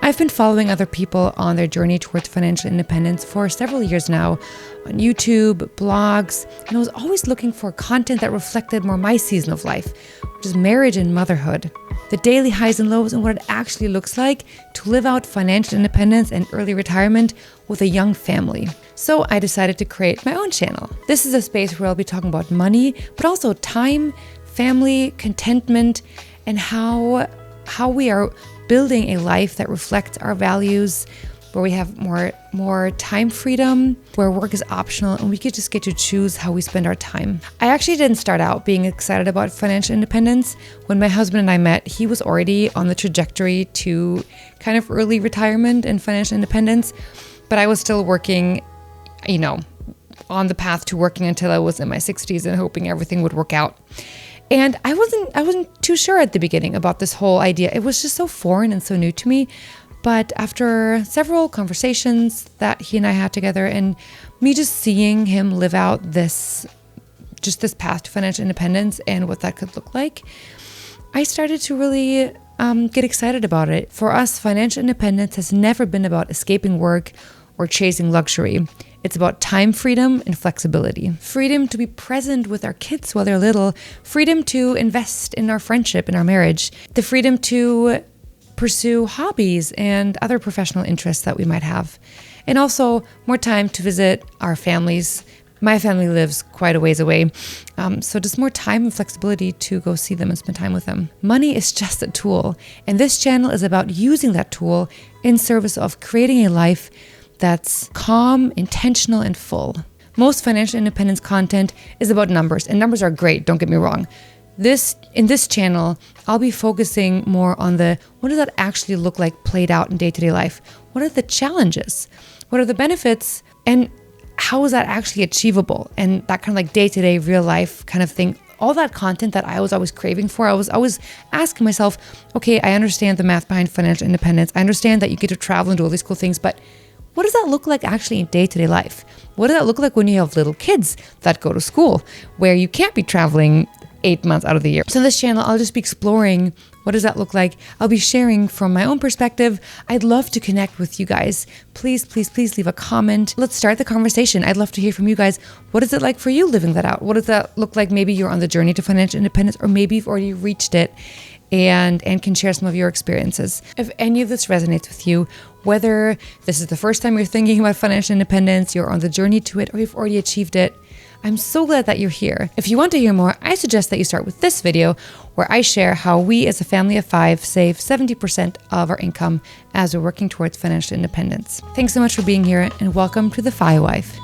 I've been following other people on their journey towards financial independence for several years now on YouTube, blogs, and I was always looking for content that reflected more my season of life, which is marriage and motherhood, the daily highs and lows, and what it actually looks like to live out financial independence and early retirement with a young family. So I decided to create my own channel. This is a space where I'll be talking about money, but also time, family, contentment, and how we are building a life that reflects our values, where we have more time freedom, where work is optional, and we get to choose how we spend our time. I actually didn't start out being excited about financial independence. When my husband and I met, he was already on the trajectory to kind of early retirement and financial independence, but I was still working, on the path to working until I was in my 60s and hoping everything would work out. And I wasn't too sure at the beginning about this whole idea. It was just so foreign and so new to me. But after several conversations that he and I had together, and me just seeing him live out this path to financial independence and what that could look like, I started to really get excited about it. For us, financial independence has never been about escaping work or chasing luxury. It's about time freedom and flexibility. Freedom to be present with our kids while they're little. Freedom to invest in our friendship, in our marriage. The freedom to pursue hobbies and other professional interests that we might have. And also more time to visit our families. My family lives quite a ways away, so just more time and flexibility to go see them and spend time with them. Money is just a tool, and this channel is about using that tool in service of creating a life that's calm, intentional, and full. Most financial independence content is about numbers, and numbers are great, don't get me wrong. In this channel, I'll be focusing more on what does that actually look like played out in day-to-day life? What are the challenges? What are the benefits? And how is that actually achievable? And that kind of like day-to-day real life kind of thing. All that content that I was always craving for, I was always asking myself, okay, I understand the math behind financial independence. I understand that you get to travel and do all these cool things, but what does that look like actually in day-to-day life? What does that look like when you have little kids that go to school, where you can't be traveling 8 months out of the year? So in this channel, I'll just be exploring what does that look like. I'll be sharing from my own perspective. I'd love to connect with you guys. Please, please, please leave a comment. Let's start the conversation. I'd love to hear from you guys. What is it like for you living that out? What does that look like? Maybe you're on the journey to financial independence, or maybe you've already reached it and can share some of your experiences. If any of this resonates with you, whether this is the first time you're thinking about financial independence, you're on the journey to it, or you've already achieved it, I'm so glad that you're here. If you want to hear more, I suggest that you start with this video, where I share how we as a family of 5 save 70% of our income as we're working towards financial independence. Thanks so much for being here, and welcome to The FI Wife.